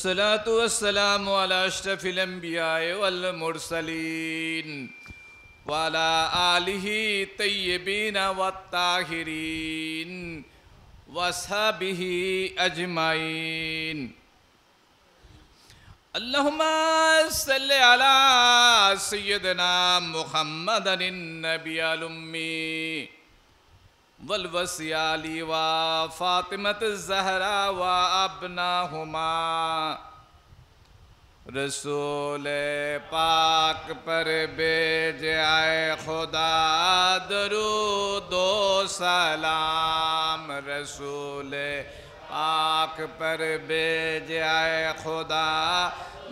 अस्सलातु वस्सलामु अला अशरफिल अंबियाए वल मुरसलीन व अला आलिहि तय्यबीन वत्ताहिरीन व अस्हाबिहि अजमाइन। अल्लाहुम्मा सल्लि अला सय्यिदना मुहम्मदिन नबियल उम्मी वल वसियाली व फातिमत ज़हरा व अबनाहुमा। रसूल पाक पर भेज आए खुदा दरूद व सलाम। रसूल पाक पर भेज आए खुदा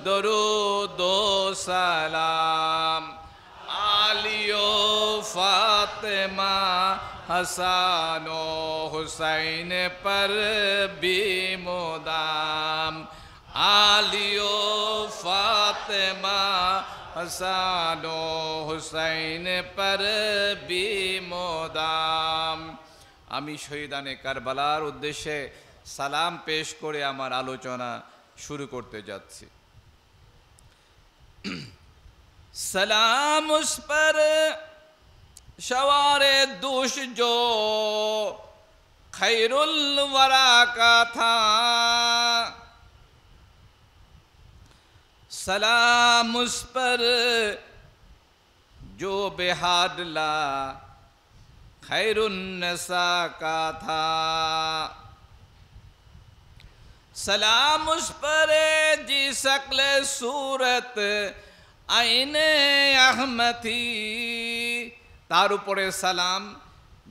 दरूद व सलाम। आलियो फातिमा हसनो हुसैन पर भी मुदाम। आलियो फातिमा हसनो हुसैन पर भी मुदाम। आमी शहीदाने करबलार उद्देश्ये सालाम पेश करे आमार आलोचना शुरू करते जाচ্ছি। सलाम उस पर शवारे दूष जो खैरुल वरा का था। सलाम उस पर जो बेहादला खैरुन नसा का था। सलाम उस पर जी शक्ल सूरत आईने अहमदी। तार उपरे सालाम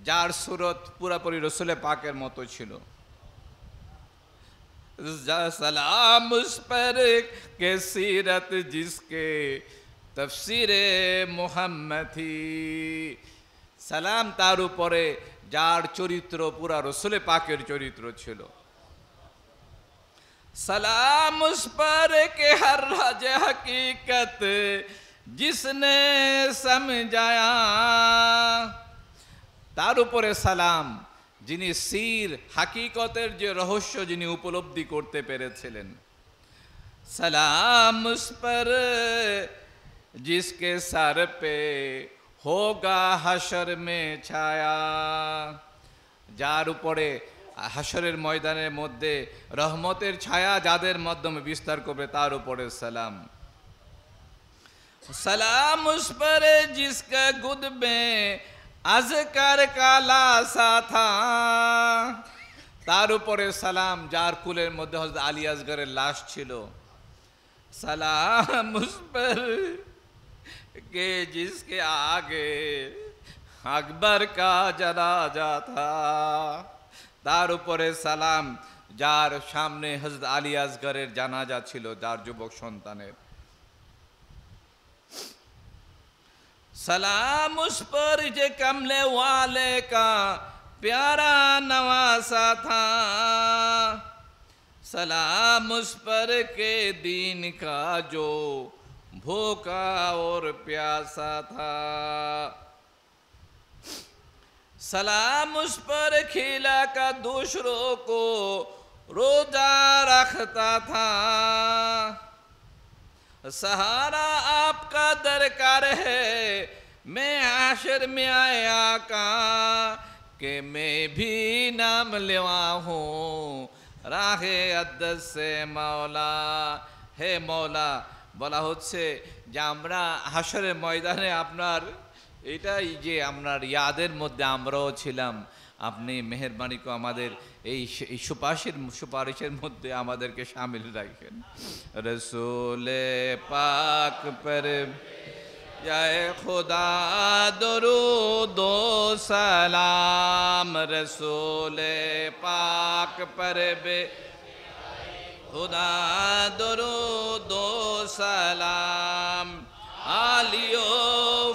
जार सूरत पुरापुरी रसूल पाकेर मतो छिलो। सलाम उस पर के सीरत जिसके तफसीरे मुहम्मदी। सलाम तार उपरे जार चरित्र पुरा रसूल पाकेर चरित्र छिलो। सलाम उस पर के हर राज हकीकत जिसने समझाया। तार उपरे सलाम जिनी सीर हकीकतेर जे रहस्य जिनी उपलब्धि करते पेरेछिलेन। सलाम उस पर जिसके सर पे होगा हशर में छाया। जार उपरे हाशरेर मयदानेर मध्य रहमतेर छाया जादेर माध्यमे विस्तार करबे तार उपरे सलाम। सलाम उस पर जिसका गुद में अज़कर का लाशा था। तार उपरे सलाम जार कुलेर मध्य हज़रत आली असगरेर लाश छिलो। सलाम उस पर के जिसके आगे अकबर का जनाजा था। तार उपरे सलाम जार सामने हज़रत आली असगरेर जनाजा छिलो जार युवक सन्तानेर। सलाम उस पर जे कमले वाले का प्यारा नवासा था। सलाम उस पर के दीन का जो भूखा और प्यासा था। सलाम उस पर खिला का दूसरों को रोजा रखता था। सहारा आपका दरकार है मैं आशर में आया का कि मैं भी नाम लेवा हूँ राहे अद्दस से मौला। हे मौला বলা হচ্ছে যে আমরা হাশরের ময়দানে আপনার এটাই যে আপনার ইয়াদের মধ্যে আমরাও ছিলাম। আপনি মেহেরবানি করে আমাদের এই সুপারিশের মধ্যে আমাদেরকে শামিল রাখেন। রসুল পাক पर जाए खुदा दरूद व सलाम। रसूल पाक पर बे खुदा दरूद व सलाम। आलियो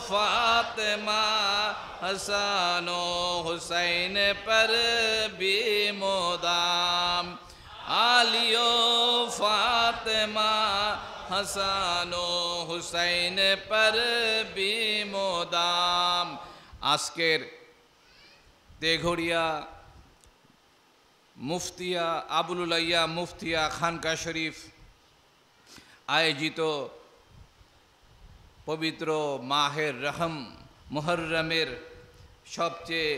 फातिमा हसनो हुसैन पर भी मुदाम। आलियो फातिमा हसनो हुसैन पर भी मुदाम। आजकेर तेघड़िया मुफ्तिया आबुल उलाइया मुफ्तिया खानका शरीफ আয়োজিত পবিত্র মাহের রহম মুহররমের সবচেয়ে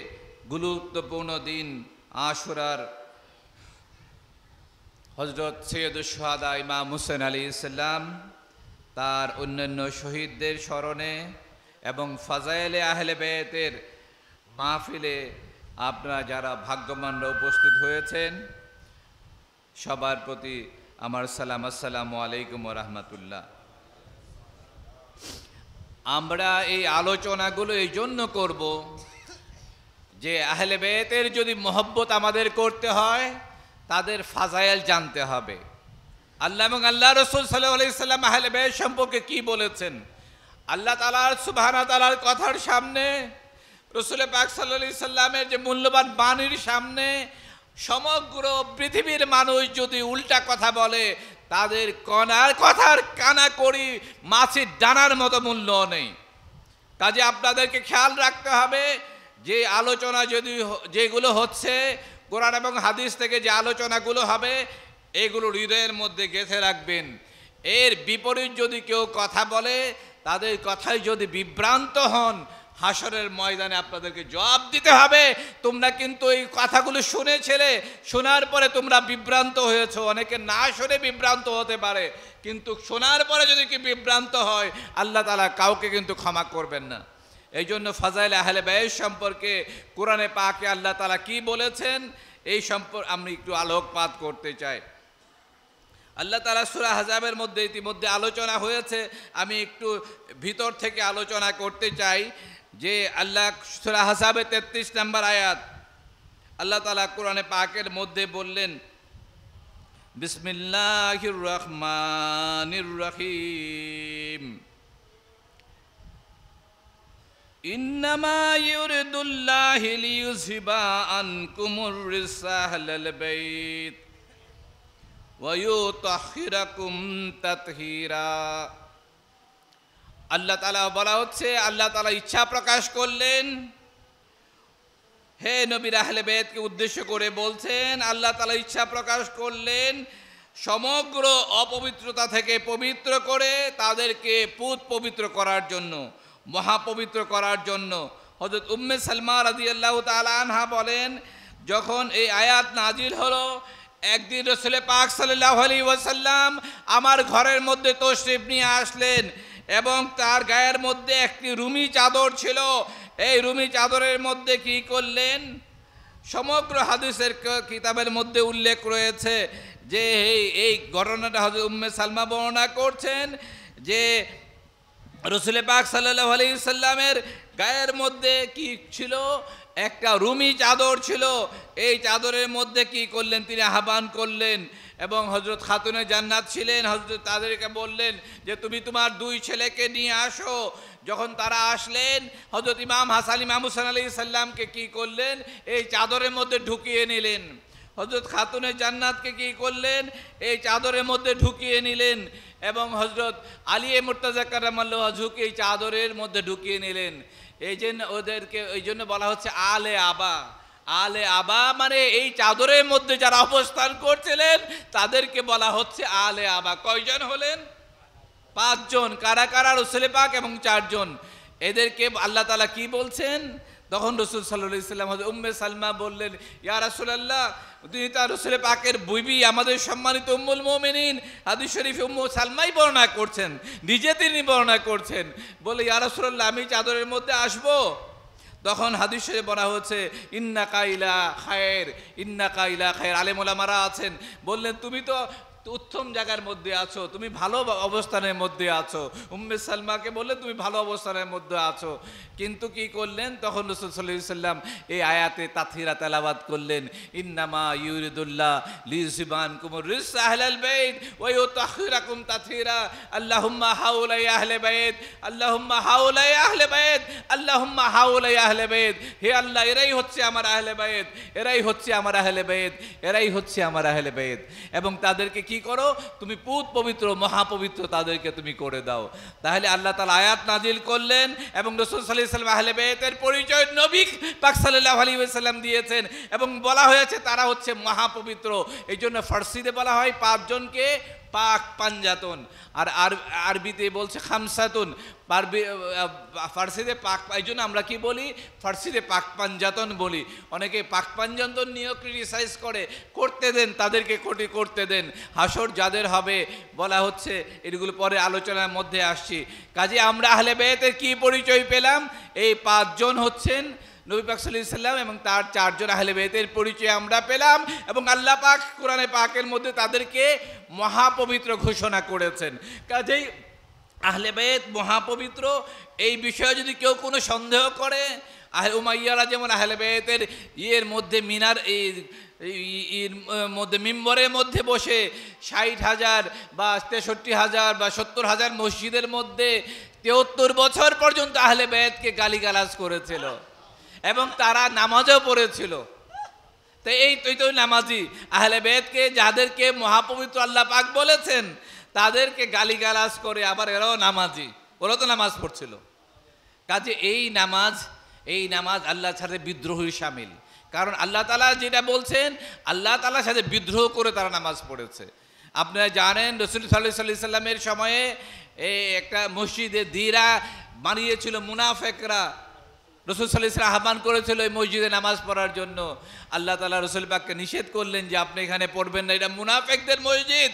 গুরুত্বপূর্ণ দিন আশুরার হজরত সৈয়দুশ শুহাদা ইমাম হুসেন আলাইহিস সালাম তার অন্যান্য শহীদদের স্মরণে এবং ফাজাইলে আহলে বেতের মাহফিলে আপনারা যারা ভাগ্যবানরা উপস্থিত হয়েছেন সবার প্রতি আমার সালাম, আসসালামু আলাইকুম ওয়া রাহমাতুল্লাহ। আমরা এই আলোচনাগুলো এই জন্য করব যে আহলে বেতের যদি মহব্বত আমাদের করতে হয় তাদের ফাজাইল জানতে হবে। আল্লাহ এবং আল্লাহ রাসূল সাল্লাল্লাহু আলাইহি সাল্লাম আহলে বেত সম্পর্কে কি বলেছেন, আল্লাহ তাআলা সুবহানাহু ওয়া তাআলার কথার সামনে রাসূল পাক সাল্লাল্লাহু আলাইহি সাল্লামের যে মূল্যবান বাণীর সামনে সমগ্র পৃথিবীর মানুষ যদি উল্টা কথা বলে তাদের কথার কানা করি মাছের ডানার মতো মূল্য নেই। কাজে আপনাদেরকে খেয়াল রাখতে হবে যে আলোচনা যদি যেগুলো হচ্ছে কোরআন এবং হাদিস থেকে যে আলোচনাগুলো হবে এগুলো হৃদয়ের মধ্যে গেঁথে রাখবেন। এর বিপরীত যদি কেউ কথা বলে তাদের কথায় যদি বিভ্রান্ত হন হাসরের ময়দানে আপনাদেরকে জবাব দিতে হবে। তোমরা কিন্তু এই কথাগুলো শুনেছিলে, শোনার পরে তোমরা বিভ্রান্ত হয়েছো। অনেকে না শুনে বিভ্রান্ত হতে পারে, কিন্তু শোনার পরে যদি কি বিভ্রান্ত হয় আল্লাহ তাআলা কাউকে কিন্তু ক্ষমা করবেন না। এই জন্য ফাজাইল আহলে বাইত সম্পর্কে কোরআনে পাকে আল্লাহ তাআলা কি বলেছেন এই সম্পর্কে আমরা একটু আলোকপাত করতে চাই। আল্লাহ তাআলা সূরা আহজাবের মধ্যে ইতিমধ্যে আলোচনা হয়েছে, আমি একটু ভিতর থেকে আলোচনা করতে চাই যে আল্লাহ সূরা আহজাবের 33 নম্বর আয়াত আল্লাহ তাআলা কোরআনে পাকের মধ্যে বললেন, বিসমিল্লাহির রহমানির রহিম, ইন্নামা ইউরিদুল্লাহু লিইউযহিবা আনকুমুর রিজসা আহলাল বাইত ওয়া ইউতাহহিরাকুম তাতহীরা। আল্লাহ তাআলা বলা হচ্ছে, আল্লাহ তাআলা ইচ্ছা প্রকাশ করলেন, হে নবীর আহলে বেতকে উদ্দেশ্য করে বলছেন, আল্লাহ তাআলা ইচ্ছা প্রকাশ করলেন সমগ্র অপবিত্রতা থেকে পবিত্র করে তাদেরকে পুত পবিত্র করার জন্য, মহাপবিত্র করার জন্য। হযরত উম্মে সালমা রাদিয়াল্লাহু তাআলা আনহা বলেন, যখন এই আয়াত নাজিল হলো একদিন রাসূল পাক সাল্লাল্লাহু আলাইহি ওয়াসাল্লাম আমার ঘরের মধ্যে তশরিফ নিয়ে আসলেন এবং তার গায়ের মধ্যে একটি রুমি চাদর ছিল। এই রুমি চাদরের মধ্যে কি করলেন, সমগ্র হাদিসের কিতাবের মধ্যে উল্লেখ রয়েছে যে এই ঘটনাটা হযরত উম্মে সালমা বর্ণনা করছেন যে রাসূল পাক সাল্লাল্লাহু আলাইহি সাল্লামের গায়ের মধ্যে কি ছিল, একটা রুমি চাদর ছিল। এই চাদরের মধ্যে কি করলেন, তিনি আহ্বান করলেন এবং হযরত খাতুনে জান্নাত ছিলেন, হযরত তাদেরকে বললেন যে তুমি তোমার দুই ছেলেকে নিয়ে আসো। যখন তারা আসলেন হযরত ইমাম হাসান ইমাম হুসাইন আলাইহিস সালামকে কি করলেন, এই চাদরের মধ্যে ঢুকিয়ে নিলেন। হযরত খাতুনে জান্নাতকে কি করলেন, এই চাদরের মধ্যে ঢুকিয়ে নিলেন এবং হযরত আলী মুর্তাজা কারামাল্লাহু ওয়াজহুকে এই চাদরের মধ্যে ঢুকিয়ে নিলেন। এই জন্য ওদেরকে এই জন্য বলা হচ্ছে আলে আবা। আলে আবা মানে এই চাদরের মধ্যে যারা অবস্থান করছিলেন তাদেরকে বলা হচ্ছে আলে আবা। কয়জন হলেন? 5 জন। কারা কারা? রাসূল পাক এবং 4 জন। এদেরকে আল্লাহ তাআলা কি বলছেন, তখন রাসূল সাল্লাল্লাহু আলাইহি ওয়াসাল্লাম হযরত উম্মে সালমা বললেন, ইয়া রাসূলুল্লাহ, তিনি তার রাসূল পাকের বিবি, আমাদের সম্মানিত উম্মুল মুমিনিন। হাদিস শরীফে উম্মু সালমাই বর্ণনা করছেন, নিজে তিনি বর্ণনা করছেন। বলে, ইয়া রাসূলুল্লাহ, আমি চাদরের মধ্যে আসবো? তখন হাদিস শরীফে বলা হচ্ছে ইন্নাকা ইলা খায়র, ইন্নাকা ইলা খায়র। আলেম ওলামারা আছেন, বললেন তুমি তো উত্তম জায়গার মধ্যে আছো, তুমি ভালো অবস্থানের মধ্যে আছো। উম্মে সালমাকে বললেন তুমি ভালো অবস্থানের মধ্যে আছো। কিন্তু কি করলেন, তখন রাসূল সাল্লাল্লাহু আলাইহি ওয়াসাল্লাম এই আয়াতে তাথীরা তেলাওয়াত করলেন, ইন্নামা ইউরিদুল্লাহ লিইউযহিবা আনকুমুর রিজসা আহলাল বাইত ওয়া ইউতাহহিরাকুম তাথীরা। আল্লাহুম্মা হাওলা ইয়া আহলে বাইত, আল্লাহুম্মা হাওলা ইয়া আহলে বাইত, আল্লাহুম্মা হাওলা ইয়া আহলে বাইত। হে আল্লাহ, এরাই হচ্ছে আমার আহলে বাইত, এরাই হচ্ছে আমার আহলে বাইত, এরাই হচ্ছে আমার আহলে বাইত। এবং তাদেরকে কি করো, তুমি পুত পবিত্র মহাপবিত্র তাদেরকে তুমি করে দাও। তাহলে আল্লাহ তাআলা আয়াত নাজিল করলেন এবং রাসূল সাল্লাল্লাহু আলাইহি ওয়াসাল্লাম আহলে বাইতের পরিচয় নবী পাক সাল্লাল্লাহু আলাইহি ওয়াসাল্লাম দিয়েছেন এবং বলা হয়েছে তারা হচ্ছে মহাপবিত্র। এই জন্য ফার্সিতে বলা হয় 5 জনকে পাক পাঞ্জাতন, আর আরবিতে বলছে খামসাতুন, ফার্সিতে পাক, এই জন্য আমরা কি বলি, ফার্সিতে পাক পাঞ্জাতন বলি। অনেকে পাক পাঞ্জাতন নিয়েও ক্রিটিসাইজ করে, করতে দেন তাদেরকে, করতে দেন। হাসর যাদের হবে বলা হচ্ছে, এগুলো পরে আলোচনার মধ্যে আসছি। কাজে আমরা আহলে বেতের কি পরিচয় পেলাম? এই 5 জন হচ্ছেন নবী পাক সাল্লাল্লাহু আলাইহি ওয়াসাল্লাম এবং তার 4 জন আহলে বেতের পরিচয় আমরা পেলাম, এবং আল্লাহ পাক কোরআনে পাকের মধ্যে তাদেরকে মহাপবিত্র ঘোষণা করেছেন। কাজেই আহলে বেত মহাপবিত্র, এই বিষয়ে যদি কেউ কোনো সন্দেহ করে, উমাইয়ারা যেমন আহলে বেতের ইয়ের মধ্যে মিনার এর মধ্যে মিম্বরের মধ্যে বসে 60,000 বা 63,000 বা 70,000 মসজিদের মধ্যে 73 বছর পর্যন্ত আহলে বেতকে গালিগালাজ করেছিল, এবং তারা নামাজও পড়েছিল। তো এই তো নামাজি আহলে বেতকে, যাদেরকে মহাপবিত্র আল্লাহ পাক বলেছেন, তাদেরকে গালিগালাজ করে, আবার এরাও নামাজি, ওরা তো নামাজ পড়ছিল। কাজে এই নামাজ আল্লাহর সাথে বিদ্রোহী শামিল। কারণ আল্লাহ তাআলা যেটা বলছেন, আল্লাহ তাআলার সাথে বিদ্রোহ করে তারা নামাজ পড়েছে। আপনারা জানেন রাসূল সাল্লাল্লাহু আলাইহি সাল্লামের সময়ে একটা মসজিদে দিরা বানিয়েছিল মুনাফিকরা। রাসূল সাল্লাল্লাহু আলাইহি ওয়াসাল্লাম আহ্বান করেছিল এই মসজিদে নামাজ পড়ার জন্য। আল্লাহ তাআলা রাসূল পাককে নিষেধ করলেন যে আপনি এখানে পড়বেন না, এটা মুনাফিকদের মসজিদ।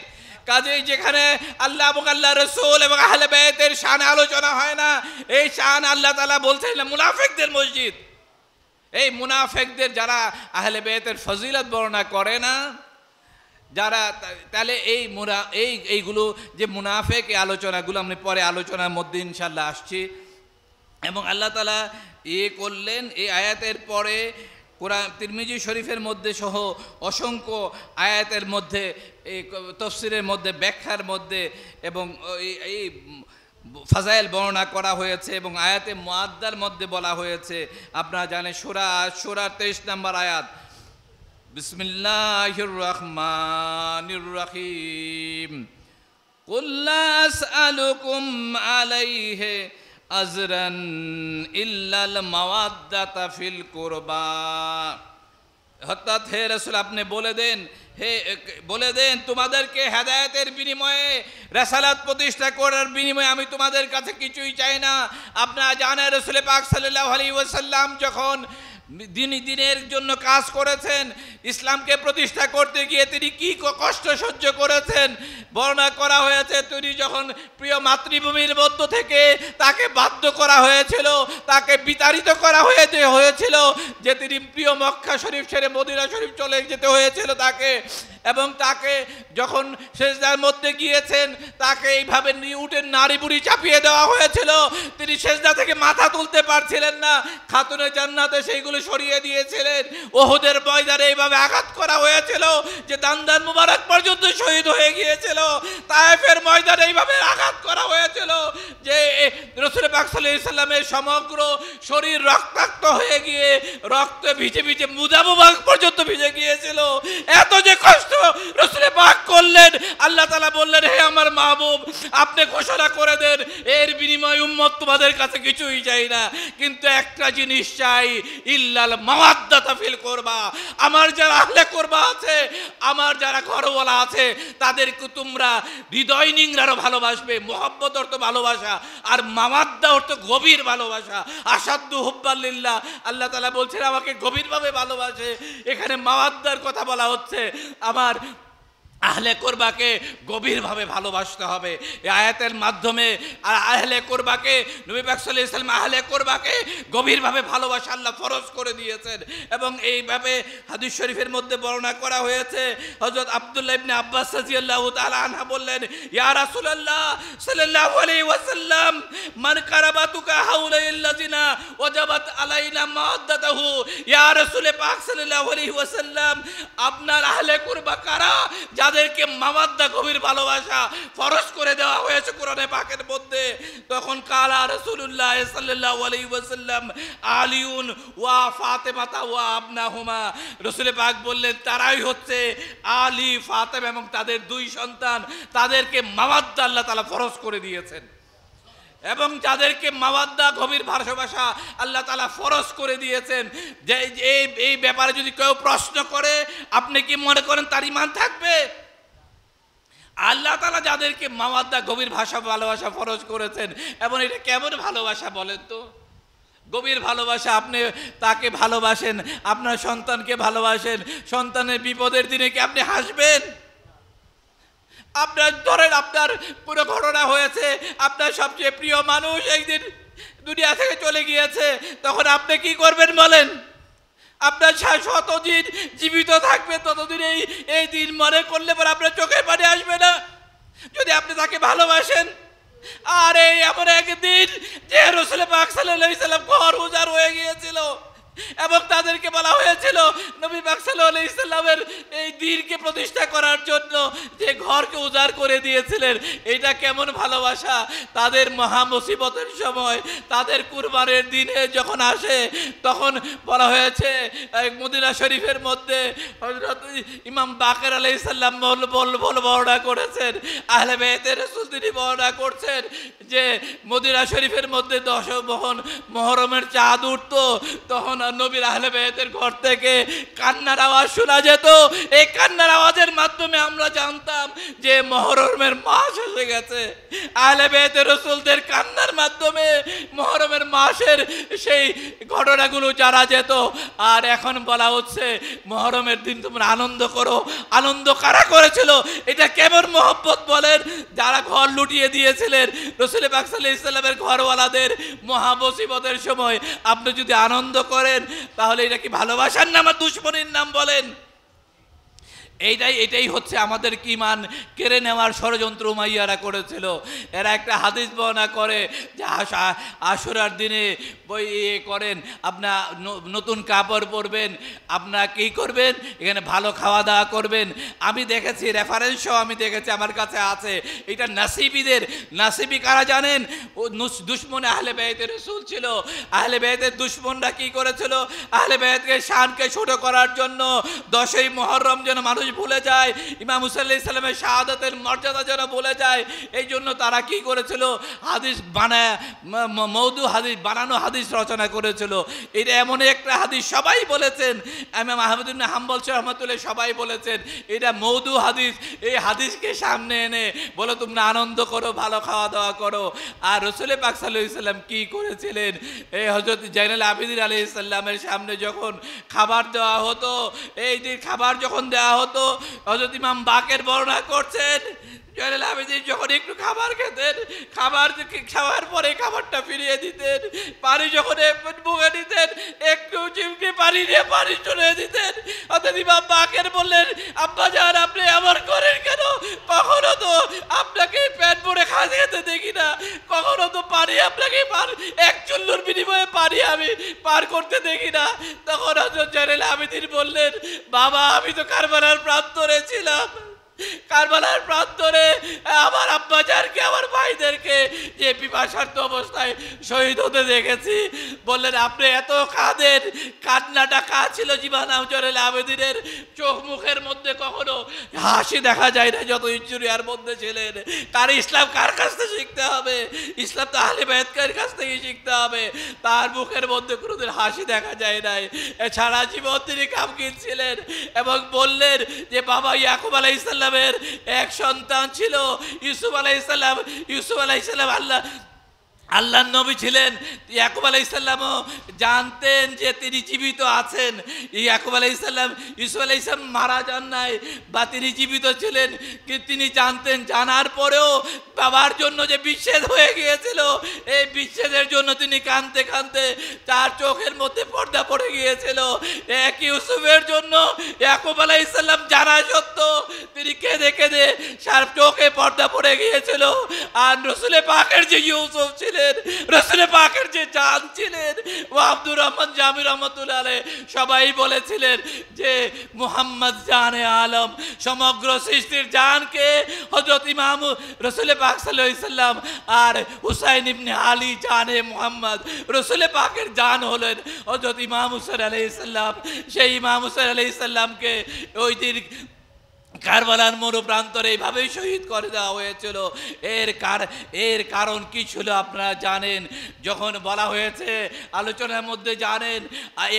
কাজেই যেখানে আল্লাহ এবং আল্লাহ রাসূল এবং আহলে বাইতের শান আলোচনা হয় না, এই শান আল্লাহ তাআলা বলছেন মুনাফিকদের মসজিদ। এই মুনাফিকদের, যারা আহলে বাইতের ফজিলত বর্ণনা করে না, যারা, তাহলে এইগুলো যে মুনাফিক, এই আলোচনাগুলো আমি পরে আলোচনার মধ্যে ইনশাআল্লাহ আসছি। এবং আল্লাহ তাআলা করলেন এই আয়াতের পরে কোরআন তিরমিজি শরীফের মধ্যে সহ অসংখ্য আয়াতের মধ্যে, এই তাফসীরের মধ্যে, ব্যাখ্যার মধ্যে এবং এই ফাজাইল বর্ণনা করা হয়েছে, এবং আয়াতে মুআদ্দার মধ্যে বলা হয়েছে। আপনারা জানেন সূরা 23 নম্বর আয়াত, বিসমিল্লাহির রহমানির রহিম, কুল লা আসআলুকুম আলাইহি আজরান ইল্লাল মাওয়াদ্দাতা ফিল কুরবা। অর্থাৎ হে রাসূল, আপনি বলে দেন তোমাদেরকে হেদায়েতের বিনিময়ে, রিসালাত প্রতিষ্ঠা করার বিনিময়ে আমি তোমাদের কাছে কিছুই চাই না। আপনারা জানেন রাসূল পাক সাল্লাল্লাহু আলাইহি ওয়াসাল্লাম যখন দিনের জন্য কাজ করেছেন, ইসলামকে প্রতিষ্ঠা করতে গিয়ে তিনি কি কষ্ট সহ্য করেছেন বর্ণনা করা হয়েছে। তিনি যখন প্রিয় মাতৃভূমির মধ্য থেকে তাকে বাধ্য করা হয়েছিল, তাকে বিতাড়িত করা হয়েছিল, যে তিনি প্রিয় মক্কা শরীফ ছেড়ে মদিনা শরীফ চলে যেতে হয়েছিল তাকে, এবং তাকে যখন সেজদার মধ্যে গিয়েছেন, তাকে এইভাবে উটের নাড়ি বুড়ি চাপিয়ে দেওয়া হয়েছিল, তিনি সেজদা থেকে মাথা তুলতে পারছিলেন না। খাতুনে জান্নাতে সেইগুলো সরিয়ে দিয়েছিলেন। ওহুদের ময়দানে এইভাবে আঘাত করা হয়েছিল যে দান্দান মুবারক পর্যন্ত শহীদ হয়ে গিয়েছিল। তায়েফের ময়দানে এইভাবে আঘাত করা হয়েছিল যে রাসূল পাক সাল্লাল্লাহু আলাইহি ওয়াসাল্লামের সমগ্র শরীর রক্তাক্ত হয়ে গিয়ে রক্তে ভিজে ভিজে মুজা মুবারক পর্যন্ত ভিজে গিয়েছিল। এত যে কষ্ট রাসূল পাক করলেন, আল্লাহ তাআলা বললেন, হে আমার মাহবুব, আপনি ঘোষণা করে দেন এর বিনিময়ে উম্মত তোমাদের কাছে কিছুই চাই না, কিন্তু একটা জিনিস চাই, ইল্লাল মাওয়াদ্দাতা ফিল কুরবা। আমার যারা আহলে কুরবা আছে, আমার যারা ঘরওয়ালা আছে, তাদেরকে তোমরা হৃদয় নিংড়ারও ভালোবাসবে। মুহাব্বত অর্থ ভালোবাসা, আর মাওয়াদ্দা অর্থ গভীর ভালোবাসা। আসাদ্দু হুব্বাল্লিল্লাহ, আল্লাহ তাআলা বলছেন আমাকে গভীরভাবে ভালোবাসে। এখানে মাওয়াদ্দার কথা বলা হচ্ছে, আমার আহলে কুরবাকে গভীরভাবে ভালোবাসতে হবে। এই আয়াতের মাধ্যমে আহলে কুরবাকে, নবী পাক সাল্লাল্লাহু আলাইহি ওয়াসাল্লাম আহলে কুরবাকে গভীরভাবে ভালোবাসা আল্লাহ ফরজ করে দিয়েছেন। এবং এইভাবে হাদিস শরীফের মধ্যে বর্ণনা করা হয়েছে, হযরত আব্দুল্লাহ ইবনে আব্বাস রাদিয়াল্লাহু তাআলা আনহু বললেন, ইয়া রাসূলুল্লাহ সাল্লাল্লাহু আলাইহি ওয়াসাল্লাম, মান কারাবাতুকা হাউলাইল্লাযিনা ওয়াজাবাত আলাইনা মাওয়াদ্দাতুহু। ইয়া রাসূল পাক সাল্লাল্লাহু আলাইহি ওয়াসাল্লাম, আপনার আহলে কুরবা কারা যাদেরকে মাওয়াদ্দা গভীর ভালোবাসা ফরজ করে দেওয়া হয়েছে কোরআনে পাকের মধ্যে? তখন কালা রাসূলুল্লাহ সাল্লাল্লাহু আলাইহি ওয়াসাল্লাম, আলিউন ওয়া ফাতেমাতা ওয়া আবনাহুমা। রাসূল পাক বললেন, তারাই হচ্ছে আলী, ফাতেমা এবং তাদের দুই সন্তান। তাদেরকে মাওয়াদ্দা আল্লাহ তাআলা ফরজ করে দিয়েছেন। এবং যাদেরকে মাওয়াদ্দা গভীর ভালোবাসা আল্লাহ তাআলা ফরজ করে দিয়েছেন, যে এই ব্যাপারে যদি কেউ প্রশ্ন করে, আপনি কি মনে করেন তার ঈমান থাকবে? আল্লাহ তাআলা যাদেরকে মাওয়াদ্দা গভীর ভালোবাসা ফরজ করেছেন, এবং এটা কেমন ভালোবাসা বলেন তো? গভীর ভালোবাসা, আপনি তাকে ভালোবাসেন, আপনার সন্তানকে ভালোবাসেন, সন্তানের বিপদের দিনে কি আপনি হাসবেন? আপনার ধরেন আপনার পুরো ঘটনা হয়েছে, আপনার সবচেয়ে প্রিয় মানুষ একদিন দুনিয়া থেকে চলে গিয়েছে, তখন আপনি কি করবেন বলেন? আপনার যতদিন জীবিত থাকবে ততদিন এই দিন মনে করলে পরে আপনার চোখের পানি আসবে না, যদি আপনি তাকে ভালোবাসেন। আর এই এমন একদিন যে রাসূল পাক সাল্লাল্লাহু আলাইহি সাল্লাম ঘর উজাড় হয়ে গিয়েছিল, এবং তাদেরকে বলা হয়েছিল নবী পাক সাল্লাল্লাহু আলাইহি সাল্লামের এই দ্বীনকে প্রতিষ্ঠা করার জন্য যে ঘরকে উজাড় করে দিয়েছিলেন। এটা কেমন ভালোবাসা! তাদের মহা মুসিবতের সময়, তাদের কুরবানের দিনে যখন আসে, তখন বলা হয়েছে মদিনা শরীফের মধ্যে হযরত ইমাম বাকের আলাইহিস সালাম বর্ণনা করেছেন, আহলে বাইতের রাসূল তিনি বর্ণনা করছেন যে মদিনা শরীফের মধ্যে 10 মুহররমের চাঁদ উঠতো, তখন নবীর আহলে বাইতের ঘর থেকে কান্নার আওয়াজ শোনা যেত। এই কান্নার আওয়াজের মাধ্যমে আমরা জানতাম যে মুহররমের মাস এসে গেছে। আহলে বাইতের রাসূলদের কান্নার মাধ্যমে মুহররমের মাসের সেই ঘটনাগুলো জানা যেত। আর এখন বলা হচ্ছে মুহররমের দিন তোমরা আনন্দ করো। আনন্দ কারা করেছিল? এটা কেমন মহব্বত বলেন! যারা ঘর লুটিয়ে দিয়েছিলেন রাসূল পাক সাল্লাল্লাহু আলাইহি সাল্লামের ঘরওয়ালাদের মহা মুসিবতের সময়, আপনি যদি আনন্দ করেন তাহলে এটা কি ভালোবাসার নাম আর দুশমনির নাম বলেন? এটাই হচ্ছে আমাদের ঈমান কেড়ে নেওয়ার ষড়যন্ত্র উমাইয়ারা করেছিল। এরা একটা হাদিস বর্ণনা করে যে আশুরার দিনে করেন, আপনার নতুন কাপড় পরবেন, আপনার কী করবেন, এখানে ভালো খাওয়া দাওয়া করবেন। আমি দেখেছি, রেফারেন্সও আমি দেখেছি, আমার কাছে আছে। এটা নাসিবীদের। নাসিবী কারা জানেন? ও দুশমনে আহলে বাইতের রাসূল ছিল। আহলে বাইতের দুশমনরা কী করেছিল? আহলে বাইতের শানকে ছোট করার জন্য 10ই মুহররম যেন মানুষ ভুলে যায়, ইমাম মুসা আলাইহিস সালামের শাহাদাতের মর্যাদা যেন ভুলে যায়, এই জন্য তারা কি করেছিল? হাদিস বানায়, মওদু হাদিস, বানানো হাদিস রচনা করেছিল। এটা এমন একটা হাদিস সবাই বলেছেন, ইমাম আহমদ ইবনে হাম্বল রাহমাতুল্লাহ সবাই বলেছেন এটা মওদু হাদিস। এই হাদিসকে সামনে এনে বলো তোমরা আনন্দ করো, ভালো খাওয়া দাওয়া করো। আর রাসূল পাক সাল্লাল্লাহু আলাইহি সাল্লাম কি করেছিলেন? এই হযরত জাইনুল আবেদিন আলাইহিস সালামের সামনে যখন খাবার দেওয়া হতো, এই দিন খাবার যখন দেওয়া হতো, হযরত ইমাম বাকের বর্ণনা করছেন জয়নুল আবেদিন যখন একটু খাবার খেতেন, খাবার খাওয়ার পরে খাবারটা ফিরিয়ে দিতেন, পানি যখন মুখে দিতেন একটু চিমটি পানি দিয়ে পানি চলে দিতেন। অর্থাৎ ইমাম বাকের বললেন, আব্বা জান আপনি এমন করেন কেন? কখনো তো আপনাকে পেট ভরে খেতে দেখি না, কখনো তো পানি আপনাকে এক চুল্লুর বিনিময়ে পানি আমি পার করতে দেখি না। তখন হযরত জয়নুল আবেদিন বললেন, বাবা আমি তো কারবালার প্রান্তরে ছিলাম, কারবালার প্রান্তরে আমার আব্বাজানকে, আমার ভাইদেরকে যে পিপাসার্ত অবস্থায় শহীদ হতে দেখেছি। বললেন আপনি এত কাঁদেন, কান্নাটা ছিল জীবন জয়নুল আবেদিনের চোখ মুখের মধ্যে কখনো হাসি দেখা যায় না যত ইনজুরিয়ার মধ্যে ছিলেন। কার ইসলাম কার কাছ থেকে শিখতে হবে? ইসলাম তো আহলে বাইতের কাছ থেকে শিখতে হবে। তার মুখের মধ্যে কোনোদিন হাসি দেখা যায় নাই। সারা জীবন তিনি কামকিন ছিলেন এবং বললেন যে বাবা ইয়াকুব আলাইহিস সালামের এক সন্তান ছিল ইউসুফ আলাইহিস সালাম। ইউসুফ আলাইহিস সালাম আল্লাহর নবী ছিলেন। ইয়াকুব আলাইহিস সালামও জানতেন যে তিনি জীবিত আছেন। ইয়াকুব আলাইহিস সালাম ইউসুফ আলাইহিস সালাম মারা যান নাই বা তিনি জীবিত ছিলেন, কিন্তু তিনি জানতেন। জানার পরেও বাবার জন্য যে বিচ্ছেদ হয়ে গিয়েছিল, এই বিচ্ছেদের জন্য তিনি কাঁদতে কাঁদতে তার চোখের মধ্যে পর্দা পড়ে গিয়েছিল। এক ইউসুফের জন্য ইয়াকুব আলাইহিস সালাম জানা সত্ত্বেও তিনি কেঁদে কেঁদে তার চোখে পর্দা পড়ে গিয়েছিল। আর রাসূল পাকের যে ইউসুফ ছিলেন, রাসূল পাকের যে জান ছিলেন, ও আব্দুর রহমান জামি রহমাতুল্লাহ আলাইহি সবাই বলেছিলেন যে মুহাম্মদ জানে আলম, সমগ্র সৃষ্টির জানকে হযরত ইমাম রাসূল পাক সাল্লাল্লাহু আলাইহি সাল্লাম আর হুসাইন ইবনে আলী জানে মুহাম্মদ। রাসূল পাকের জান হলেন হযরত ইমাম হুসাইন আলাইহিস সালাম। সেই ইমাম হুসাইন আলাইহিস সালামকে ওই দিন কারবালার মরুপ্রান্তরে এইভাবেই শহীদ করে দেওয়া হয়েছিল। এর কারণ কি ছিল আপনারা জানেন। যখন বলা হয়েছে আলোচনার মধ্যে জানেন,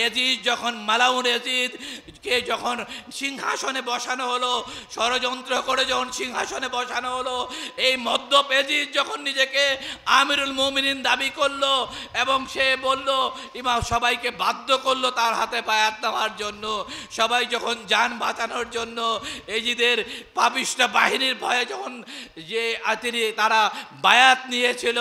এজিদ যখন মালাউন এজিদকে যখন সিংহাসনে বসানো হলো, ষড়যন্ত্র করে যখন সিংহাসনে বসানো হলো, এই মদ্যপ এজিদ যখন নিজেকে আমিরুল মুমিনিন দাবি করলো এবং সে বলল, ইমাম সবাইকে বাধ্য করলো তার হাতে বায়াত নেওয়ার জন্য। সবাই যখন যান বাঁচানোর জন্য এজিদের পাপিষ্ঠ বাহিনীর ভয়ে যখন যে তারা বায়াত নিয়েছিল,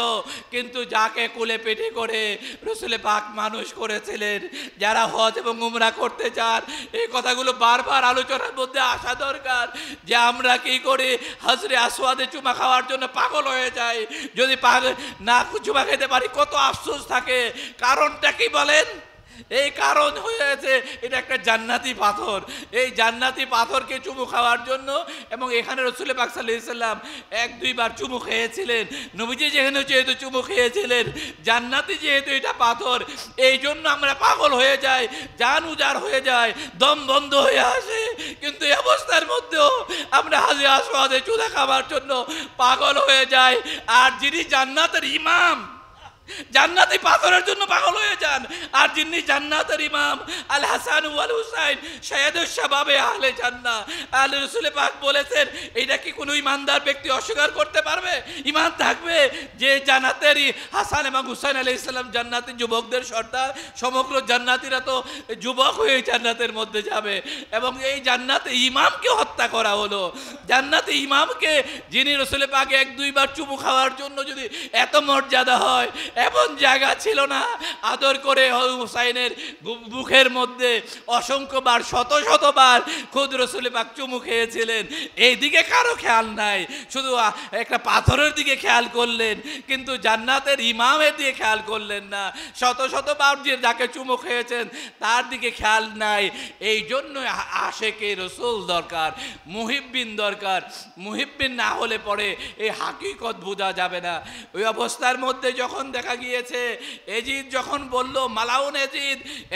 কিন্তু যাকে কুলে পেটে করে রসুল পাক মানুষ করেছিলেন, যারা হজ এবং উমরা করতে চান, এই কথাগুলো বারবার আলোচনার মধ্যে আসা দরকার যে আমরা কি করি হাজরে আসওয়াদে চুমা খাওয়ার জন্য পাগল হয়ে যাই, যদি না চুমা খেতে পারি কত আফসোস থাকে। কারণটা কি বলেন? এই কারণ হয়েছে এটা একটা জান্নাতি পাথর। এই জান্নাতি পাথরকে চুমু খাওয়ার জন্য, এবং এখানে রসুল পাক সাল্লাল্লাহু আলাইহি সাল্লাম এক দুইবার চুমু খেয়েছিলেন। নবীজি যেহেতু চুমু খেয়েছিলেন, জান্নাতি যেহেতু এটা পাথর, এই জন্য আমরা পাগল হয়ে যাই, জান উজাড় হয়ে যায়, দম বন্ধ হয়ে আসে। কিন্তু এই অবস্থার মধ্যেও আমরা হাজরে আসওয়াদে চুমা খাওয়ার জন্য পাগল হয়ে যাই। আর যিনি জান্নাতের ইমাম, জান্নাতি পাথরের জন্য পাগল হয়ে যান, আর যিনি জান্নাতের ইমাম আল হাসান ওয়াল হুসাইন শাহেদুশ শাবাবে আহলে জান্নাহ, আল্লাহ রাসূল পাক বলেছেন, এটা কি কোনো ইমানদার ব্যক্তি অস্বীকার করতে পারবে? ইমান থাকবে যে জান্নাতেরই হাসান এবং হুসাইন আলাইহিস সালাম জান্নাতি যুবকদের সর্দার, সমগ্র জান্নাতীরা তো যুবক হয়ে জান্নাতের মধ্যে যাবে। এবং এই জান্নাতে ইমামকে হত্যা করা হলো, জান্নাতে ইমামকে, যিনি রাসূল পাক এক দুইবার চুমু খাওয়ার জন্য যদি এত মর্যাদা হয়, এমন জায়গা ছিল না আদর করে হুসাইনের মুখের মধ্যে অসংখ্যবার শতবার খুদ রাসূল পাক চুমু খেয়েছিলেন। এই দিকে কারো খেয়াল নাই, শুধু একটা পাথরের দিকে খেয়াল করলেন, কিন্তু জান্নাতের ইমামের দিকে খেয়াল করলেন না। শতবার যে যাকে চুমু খেয়েছেন তার দিকে খেয়াল নাই। এই জন্য আশেকে রসুল দরকার, মুহিব্বিন দরকার। মুহিব্বিন না হলে পরে এই হাকিকত বোঝা যাবে না। ওই অবস্থার মধ্যে যখন দেখা গিয়েছে, এজিদ যখন বলল, মালাউন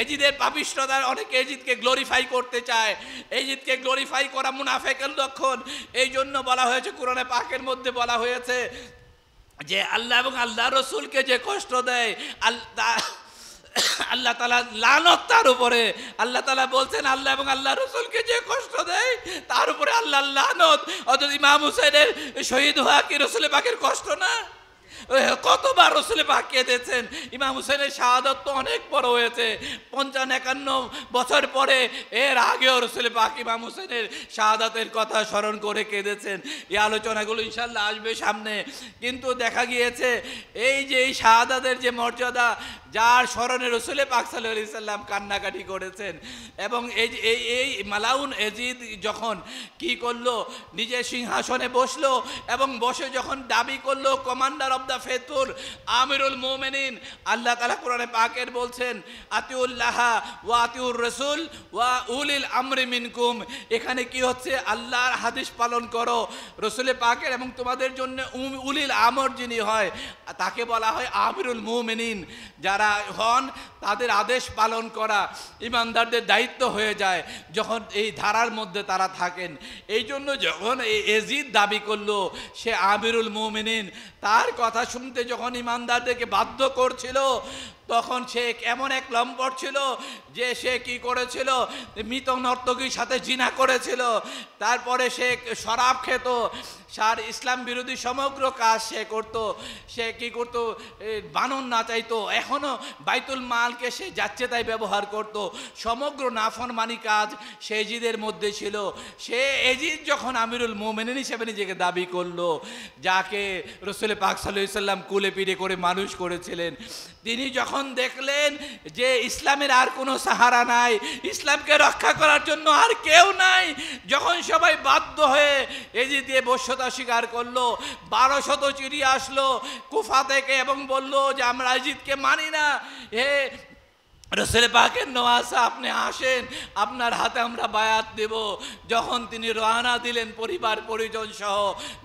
এজিদের পাপিষ্ঠতার, অনেকে এজিদকে গ্লোরিফাই করতে চায়, এজিদকে গ্লোরিফাই করা মুনাফিকের লক্ষণ। এই জন্য বলা হয়েছে, কোরআনে পাকের মধ্যে বলা হয়েছে যে আল্লাহ এবং আল্লাহ রসুলকে যে কষ্ট দেয় আল্লাহ তাআলা লানত তার উপরে। আল্লাহ তাআলা বলছেন, আল্লাহ এবং আল্লাহ রসুলকে যে কষ্ট দেয় তার উপরে আল্লাহ লানত। অথচ ইমাম হুসাইনের শহীদ হওয়া কি রসুল পাকের কষ্ট না? কতবার রসুল পাক কেঁদেছেন। ইমাম হুসাইনের শাহাদাত তো অনেক বড় হয়েছে, 55-51 বছর পরে। এর আগেও রসুল পাক ইমাম হুসাইনের শাহাদাতের কথা স্মরণ করে কেঁদেছেন। এই আলোচনাগুলো ইনশাল্লাহ আসবে সামনে। কিন্তু দেখা গিয়েছে এই যে এই শাহাদাতের যে মর্যাদা, যার স্মরণে রসুল পাক সাল্লাল্লাহু আলাইহি সাল্লাম কান্নাকাটি করেছেন। এবং এই মালাউন এজিদ যখন কি করলো, নিজের সিংহাসনে বসলো এবং বসে যখন দাবি করলো কমান্ডার অব দ্য ফেথফুল, আমিরুল মুমিনিন, আল্লাহ তাআলা কোরআনে পাকের বলছেন, আতিউল্লাহ ওয়া আতিউর রাসূল ওয়া উলিল আমরি মিনকুম। এখানে কি হচ্ছে? আল্লাহর হাদিস পালন করো, রসুল পাকের এবং তোমাদের জন্য উলিল আমর যিনি হয় তাকে বলা হয় আমিরুল মুমিনিন। যারা হন তাদের আদেশ পালন করা ইমানদারদের দায়িত্ব হয়ে যায় যখন এই ধারার মধ্যে তারা থাকেন। এই জন্য যখন এজিদ দাবি করলো সে আমিরুল মুমিনিন, তার কথা শুনতে যখন ইমানদারদেরকে বাধ্য করছিল, তখন সে এমন এক লম্পট ছিল যে সে কি করেছিল, মৃত নর্তকীর সাথে জিনা করেছিল। তারপরে সে শরাব খেত, ইসলাম বিরোধী সমগ্র কাজ সে করত। সে কি করত? বানর নাচাইতো, এখনো বাইতুল মালকে সে যাচ্ছে তাই ব্যবহার করত। সমগ্র নাফরমানি কাজ সে এজিদের মধ্যে ছিল। সে এজিদ যখন আমিরুল মুমিনিন হিসেবে নিজেকে দাবি করলো, যাকে রসুল পাক সাল্লাল্লাহু আলাইহি সাল্লাম কুলে পিঠে করে মানুষ করেছিলেন, তিনি যখন দেখলেন যে ইসলামের আর কোনো সাহারা নাই, ইসলামকে রক্ষা করার জন্য আর কেউ নাই, যখন সবাই বাধ্য হয়ে এজিদ দিয়ে বশ্যতা স্বীকার করলো, 1200 চিঠি আসলো কুফা থেকে এবং বলল যে আমরা এজিদকে মানি না, রসুল পাকের নওয়াজা আপনি আসেন, আপনার হাতে আমরা বায়াত দেব। যখন তিনি রওনা দিলেন পরিবার পরিজন সহ,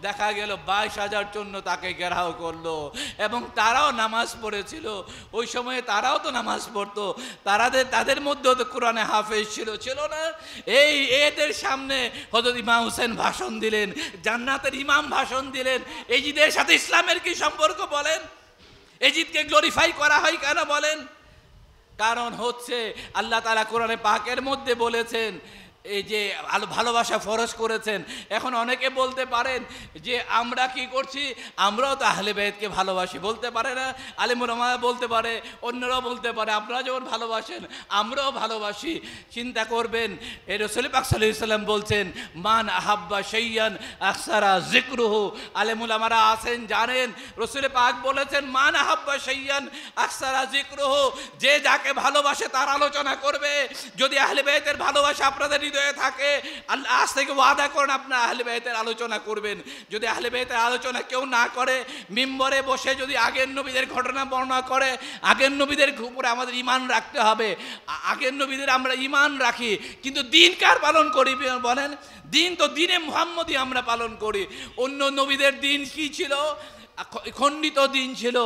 দেখা গেল 22,000 জন্য তাকে ঘেরাও করলো এবং তারাও নামাজ পড়েছিল। ওই সময়ে তারাও তো নামাজ পড়তো, তাদের মধ্যেও তো কোরআনে হাফেজ ছিল না? এদের সামনে হযরত ইমাম হোসেন ভাষণ দিলেন, জান্নাতের ইমাম ভাষণ দিলেন। এজিদের সাথে ইসলামের কি সম্পর্ক বলেন? এজিদকে গ্লোরিফাই করা হয় কেন বলেন? কারণ হচ্ছে আল্লাহ তাআলা কোরআনে পাকের মধ্যে বলেছেন এই যে ভালোবাসা ফরজ করেছেন। এখন অনেকে বলতে পারেন যে আমরা কি করছি, আমরাও তো আহলে বাইতকে ভালোবাসি, বলতে পারে না? আলেম উলামা বলতে পারে, অন্যরাও বলতে পারে, আপনারা যেমন ভালোবাসেন আমরাও ভালোবাসি। চিন্তা করবেন, এই রাসূল পাক সাল্লাল্লাহু আলাইহি ওয়াসাল্লাম বলছেন মান আহাব্বা শাইয়ান আকসারা যিকরুহু। আলেম উলামারা আছেন জানেন, রাসূল পাক বলেছেন মান আহাব্বা শাইয়ান আকসারা যিকরুহু, যে যাকে ভালোবাসে তার আলোচনা করবে। যদি আহলে বাইতের ভালোবাসা আপনাদের থাকে, আল্লাহ আজ থেকে ওয়াদা করেন আপনার আহলে বাইতের আলোচনা করবেন। যদি আহলে বাইতের আলোচনা কেউ না করে, মিম্বরে বসে যদি আগের নবীদের ঘটনা বর্ণনা করে, আগের নবীদের উপরে আমাদের ঈমান রাখতে হবে। আগের নবীদের আমরা ঈমান রাখি, কিন্তু দিন কার পালন করি বলেন? দিন তো দিনে মুহাম্মদি আমরা পালন করি। অন্য নবীদের দিন কি ছিল? খণ্ডিত দিন ছিল।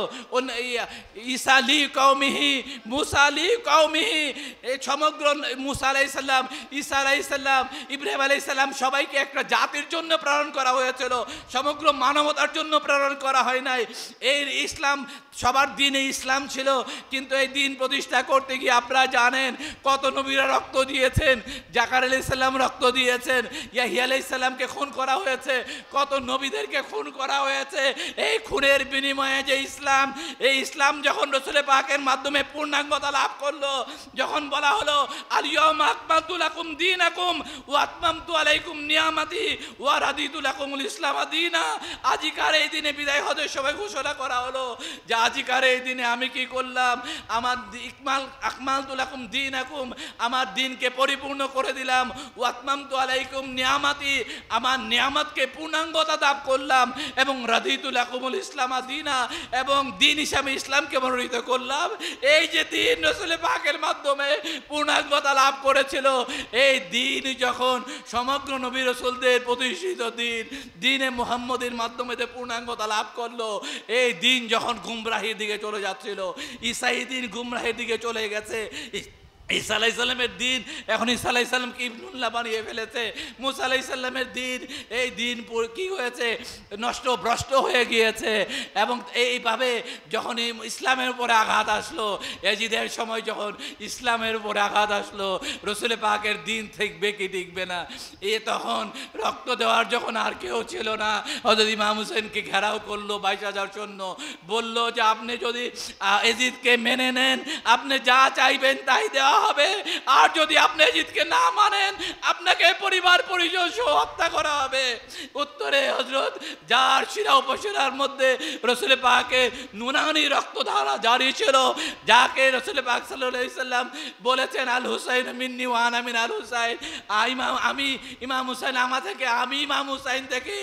ঈসা লি কওমিহি, মুসা লি কওমিহি, এই সমগ্র মুসা আলাইহিস সালাম, ঈসা আলাইহিস সালাম, ইব্রাহিম আলাইহিস সালাম সবাইকে একটা জাতির জন্য প্রেরণ করা হয়েছিল, সমগ্র মানবতার জন্য প্রেরণ করা হয় নাই। এই ইসলাম সবার দিনে ইসলাম ছিল, কিন্তু এই দিন প্রতিষ্ঠা করতে গিয়ে আপনারা জানেন কত নবীরা রক্ত দিয়েছেন। জাকারিয়া আলাইহিস সালাম রক্ত দিয়েছেন, ইয়াহইয়া আলাইহিস সালামকে খুন করা হয়েছে, কত নবীদেরকে খুন করা হয়েছে। এই খুনের বিনিময়ে যে ইসলাম, এই ইসলাম যখন রাসূল পাকের মাধ্যমে পূর্ণাঙ্গতা লাভ করলো, যখন বলা হলো আল ইয়াউমা আকমালতু লাকুম দীনাকুম ওয়া আতমামতু আলাইকুম নিয়ামাতি ওয়া রাদিতু লাকুমুল ইসলাম দীনা, আজিকার এই দিনে বিদায় হজের সময় ঘোষণা করা হলো যে আজিকার এই দিনে আমি কি করলাম, আমার আকমালতু লাকুম দীনাকুম, আমার দিনকে পরিপূর্ণ করে দিলাম, ওয়া আতমামতু আলাইকুম নিয়ামাতি, আমার নিয়ামতকে পূর্ণাঙ্গতা দান করলাম, এবং রাদিতু লাকুমুল ইসলাম দীনা, এবং দিন হিসাবে ইসলামকে মনোনীত করলাম। এই যে দিন রাসূল পাকের মাধ্যমে পূর্ণাঙ্গতা লাভ করেছিল, এই দিন যখন সমগ্র নবী রাসূলদের প্রতিষ্ঠিত দিন, দিনে মুহাম্মদের মাধ্যমে যে পূর্ণাঙ্গতা লাভ করলো, এই দিন যখন গুমরাহির দিকে চলে যাচ্ছিল, ঈসাই দিন গুমরাহির দিকে চলে গেছে। ঈসা আলাইহিস সালামের দিন এখন ঈসা আলাইহিস সালামকে ইবনুল্লাহ বানিয়ে ফেলেছে। মুসা আলাইহিস সালামের দিন, এই দিন কি হয়েছে? নষ্ট ভ্রষ্ট হয়ে গিয়েছে। এবং এইভাবে যখন ইসলামের উপরে আঘাত আসলো, এজিদের সময় যখন ইসলামের উপরে আঘাত আসলো, রাসূল পাকের দিন থাকবে কি টিকবে না, তখন রক্ত দেওয়ার যখন আর কেউ ছিল না, হযরত ইমাম হুসাইনকে ঘেরাও করলো 22,000 সৈন্য, বলল যে আপনি যদি এজিদকে মেনে নেন, আপনি যা চাইবেন তাই দেওয়া হবে, আর যদি আপনি এজিদকে না মানেন আপনাকে পরিবার পরিজন সহ হত্যা করা হবে। উত্তরে হযরত যার শিরা উপশিরার মধ্যে রাসূল পাকের নুরানি রক্তধারা জারি ছিল, যাকে রাসূল পাক সাল্লাল্লাহু আলাইহি সাল্লাম বলেছেন আল হুসাইন মিন্নি ওয়া আনা মিন আল হুসাইন, আমি ইমাম হুসাইন আমার থেকে, আমি ইমাম হুসাইন থেকে,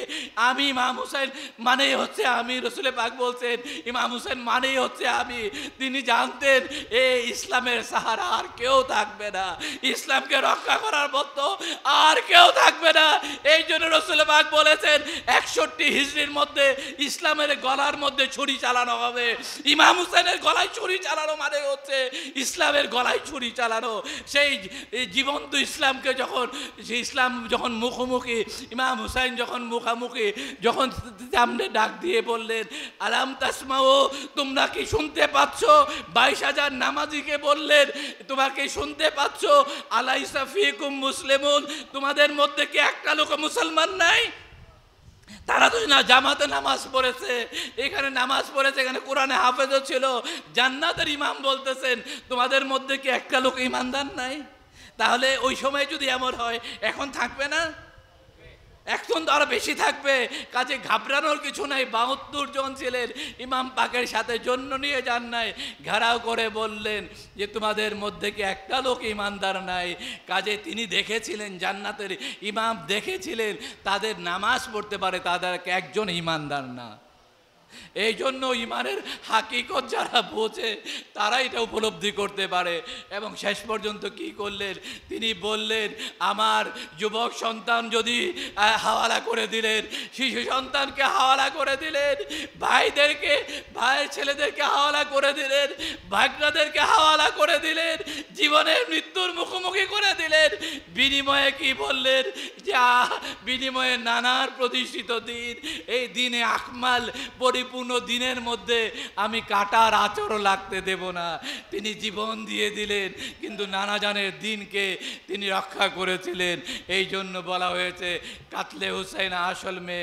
আমি ইমাম হুসাইন মানেই হচ্ছে আমি। রাসূল পাক বলছেন ইমাম হুসাইন মানেই হচ্ছে আমি। তিনি জানতেন এই ইসলামের সাহারা আর কেউ থাকবে না, ইসলামকে রক্ষা করার মতো আর কেউ থাকবে না। এই জন্য রাসূল পাক বলেছেন 61 হিজরির মধ্যে ইসলামের গলার মধ্যে ছুরি চালানো হবে। ইমাম হুসাইনের গলায় ছুরি চালানো মানে হচ্ছে ইসলামের গলায় ছুরি চালানো। সেই জীবন্ত ইসলামকে ইসলাম যখন মুখোমুখি, ইমাম হুসাইন যখন মুখামুখি, যখন সামনে ডাক দিয়ে বললেন আলাম তাসমাউ, তোমরা কি শুনতে পাচ্ছ? 22,000 নামাজিকে বললেন তোমাকে শুনতে পাচ্ছ? আলাইসা ফিকুম মুসলিমুন, তোমাদের মধ্যে কি একটা লোক মুসলমান নাই? তারা তো না জামাতে নামাজ পড়েছে, এখানে নামাজ পড়েছে, এখানে কোরআনে হাফেজও ছিল, জান্নাতের ইমাম বলতেছেন তোমাদের মধ্যে কি একটা লোক ইমানদার নাই? তাহলে ওই সময় যদি এমন হয়, এখন থাকবে না? এখন তো আরো বেশি থাকবে। কাজে ঘাবড়ানোর কিছু নাই। 72 জন ছিলেন, ইমাম পাকের সাথে জন্য নিয়ে যান নাই, ঘেরাও করে বললেন যে তোমাদের মধ্যে কি একটা লোক ইমানদার নাই? কাজে তিনি দেখেছিলেন, জান্নাতের ইমাম দেখেছিলেন তাদের নামাজ পড়তে পারে, তাদের একজন ইমানদার না। এই জন্য ইমানের হাকিকত যারা বোঝে তারা এটা উপলব্ধি করতে পারে। এবং শেষ পর্যন্ত কি করলেন, তিনি বললেন আমার যুবক সন্তান যদি হাওয়ালা করে দিলেন, শিশু সন্তানকে হাওয়ালা করে দিলেন, ভাইয়ের ছেলেদেরকে হাওয়ালা করে দিলেন, ভাগনাদেরকে হাওয়ালা করে দিলেন, জীবনের মৃত্যুর মুখোমুখি করে দিলেন। বিনিময়ে কি বললেন, যা বিনিময়ে নানার প্রতিষ্ঠিত দিন, এই দিনে আকমাল পরিপূর্ণ দিনের মধ্যে আমি কাটার আচরও লাগতে দেব না। তিনি জীবন দিয়ে দিলেন, কিন্তু নানা জানের দিনকে তিনি রক্ষা করেছিলেন। এই জন্য বলা হয়েছে কাতলে হুসাইন আসল মে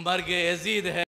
মর্গে এজিদ হ্যায়।